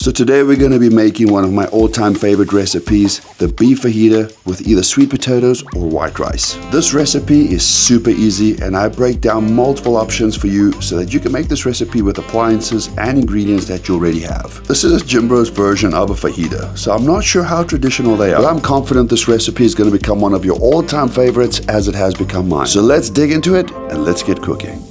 So today we're going to be making one of my all-time favorite recipes, the beef fajita with either sweet potatoes or white rice. This recipe is super easy and I break down multiple options for you so that you can make this recipe with appliances and ingredients that you already have. This is a Gym Bros version of a fajita, so I'm not sure how traditional they are, but I'm confident this recipe is going to become one of your all-time favorites as it has become mine. So let's dig into it and let's get cooking.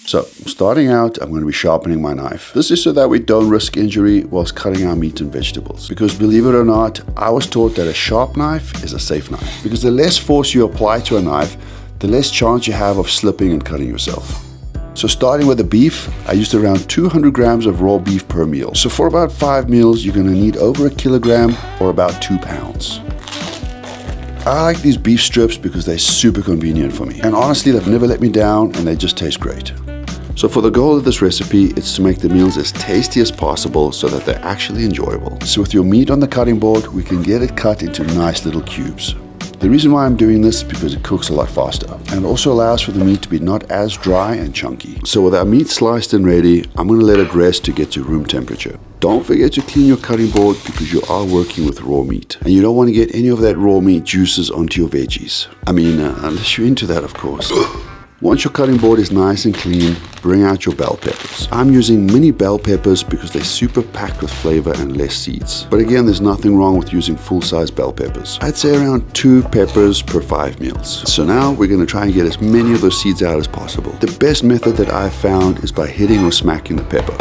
So, starting out, I'm going to be sharpening my knife. This is so that we don't risk injury whilst cutting our meat and vegetables. Because believe it or not, I was taught that a sharp knife is a safe knife. Because the less force you apply to a knife, the less chance you have of slipping and cutting yourself. So starting with the beef, I used around 200 grams of raw beef per meal. So for about 5 meals, you're going to need over 1 kilogram or about 2 pounds. I like these beef strips because they're super convenient for me. And honestly, they've never let me down and they just taste great. So for the goal of this recipe, it's to make the meals as tasty as possible so that they're actually enjoyable. So with your meat on the cutting board, we can get it cut into nice little cubes. The reason why I'm doing this is because it cooks a lot faster and it also allows for the meat to be not as dry and chunky. So with our meat sliced and ready, I'm going to let it rest to get to room temperature. Don't forget to clean your cutting board because you are working with raw meat and you don't want to get any of that raw meat juices onto your veggies. I mean, unless you're into that, of course. Once your cutting board is nice and clean, bring out your bell peppers. I'm using mini bell peppers because they're super packed with flavor and less seeds. But again, there's nothing wrong with using full-size bell peppers. I'd say around 2 peppers per 5 meals. So now we're going to try and get as many of those seeds out as possible. The best method that I've found is by hitting or smacking the pepper.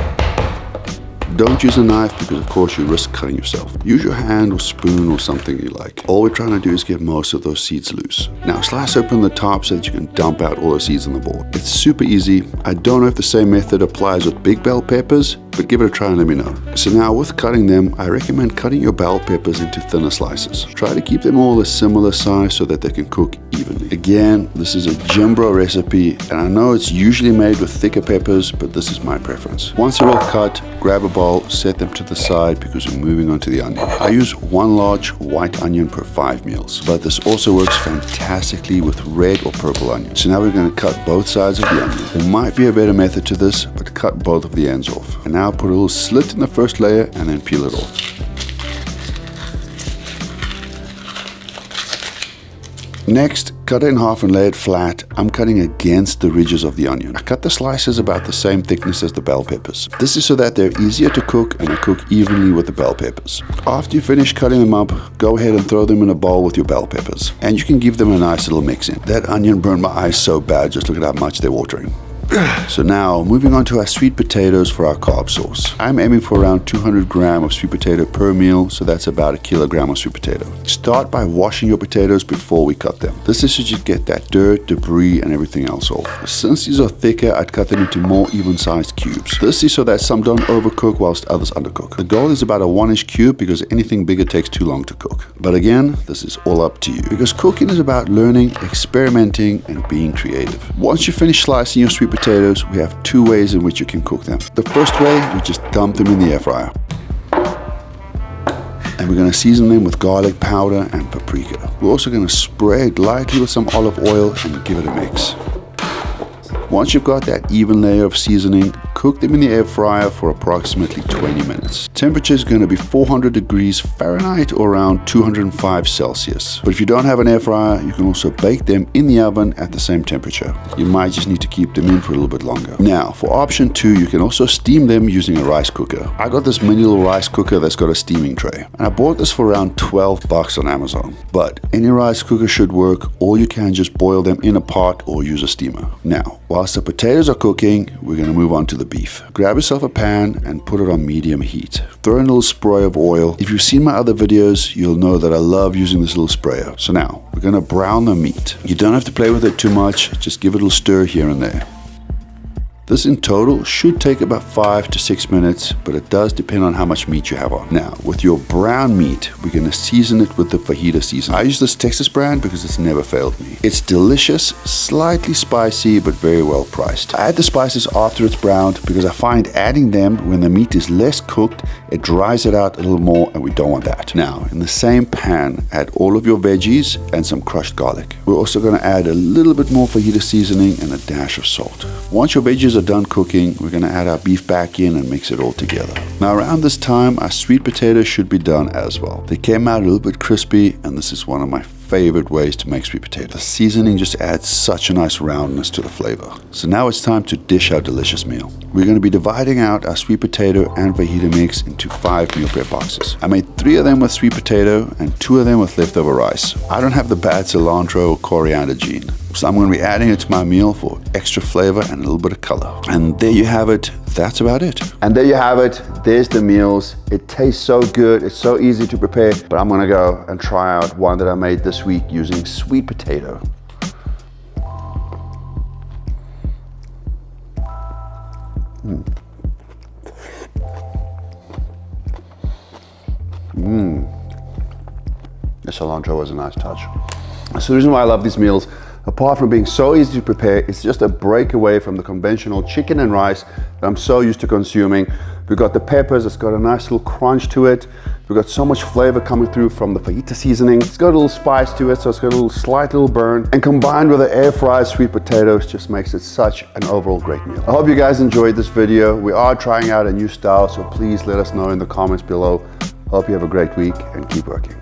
Don't use a knife because of course you risk cutting yourself. Use your hand or spoon or something you like. All we're trying to do is get most of those seeds loose. Now slice open the top so that you can dump out all the seeds on the board. It's super easy. I don't know if the same method applies with big bell peppers, but give it a try and let me know. So now with cutting them, I recommend cutting your bell peppers into thinner slices. Try to keep them all a similar size so that they can cook evenly. Again, this is a Gym Bro recipe and I know it's usually made with thicker peppers, but this is my preference. Once they're all cut, grab a bowl, set them to the side because we're moving on to the onion. I use 1 large white onion per 5 meals, but this also works fantastically with red or purple onion. So now we're going to cut both sides of the onion. There might be a better method to this, but cut both of the ends off. And now put a little slit in the first layer and then peel it off. Next, cut it in half and lay it flat. I'm cutting against the ridges of the onion. I cut the slices about the same thickness as the bell peppers. This is so that they're easier to cook and they cook evenly with the bell peppers. After you finish cutting them up, go ahead and throw them in a bowl with your bell peppers. And you can give them a nice little mix in. That onion burned my eyes so bad, just look at how much they're watering. So now, moving on to our sweet potatoes for our carb sauce. I'm aiming for around 200 grams of sweet potato per meal, so that's about 1 kilogram of sweet potato. Start by washing your potatoes before we cut them. This is so you get that dirt, debris, and everything else off. Since these are thicker, I'd cut them into more even-sized cubes. This is so that some don't overcook whilst others undercook. The goal is about a 1-inch cube because anything bigger takes too long to cook. But again, this is all up to you. Because cooking is about learning, experimenting, and being creative. Once you finish slicing your sweet potatoes, we have 2 ways in which you can cook them. The first way, we just dump them in the air fryer. And we're going to season them with garlic powder and paprika. We're also going to spray it lightly with some olive oil and give it a mix. Once you've got that even layer of seasoning, cook them in the air fryer for approximately 20 minutes. Temperature is going to be 400 degrees Fahrenheit or around 205 Celsius. But if you don't have an air fryer, you can also bake them in the oven at the same temperature. You might just need to keep them in for a little bit longer. Now, for option 2, you can also steam them using a rice cooker. I got this mini little rice cooker that's got a steaming tray. And I bought this for around 12 bucks on Amazon. But any rice cooker should work, or you can just boil them in a pot or use a steamer. Now, whilst the potatoes are cooking, we're going to move on to the beef. Grab yourself a pan and put it on medium heat. Throw in a little spray of oil. If you've seen my other videos, you'll know that I love using this little sprayer. So now, we're going to brown the meat. You don't have to play with it too much, just give it a little stir here and there. This in total should take about 5 to 6 minutes, but it does depend on how much meat you have on. Now, with your brown meat, we're going to season it with the fajita seasoning. I use this Texas brand because it's never failed me. It's delicious, slightly spicy, but very well priced. I add the spices after it's browned because I find adding them when the meat is less cooked, It dries it out a little more, and we don't want that. Now, in the same pan, add all of your veggies and some crushed garlic. We're also going to add a little bit more fajita seasoning and a dash of salt. Once your veggies are done cooking, we're going to add our beef back in and mix it all together. Now, around this time, our sweet potatoes should be done as well. They came out a little bit crispy, and this is one of my favorite ways to make sweet potato. The seasoning just adds such a nice roundness to the flavor. So now it's time to dish our delicious meal. We're going to be dividing out our sweet potato and fajita mix into 5 meal prep boxes. I made 3 of them with sweet potato and 2 of them with leftover rice. I don't have the bad cilantro or coriander gene, so I'm going to be adding it to my meal for extra flavor and a little bit of color. And there you have it. That's about it. And there you have it. There's the meals. It tastes so good. It's so easy to prepare, but I'm gonna go and try out one that I made this week using sweet potato. The cilantro was a nice touch. So the reason why I love these meals, apart from being so easy to prepare, it's just a break away from the conventional chicken and rice that I'm so used to consuming. We've got the peppers, it's got a nice little crunch to it. We've got so much flavor coming through from the fajita seasoning. It's got a little spice to it, so it's got a little slight little burn. And combined with the air fried sweet potatoes just makes it such an overall great meal. I hope you guys enjoyed this video. We are trying out a new style, so please let us know in the comments below. Hope you have a great week and keep working.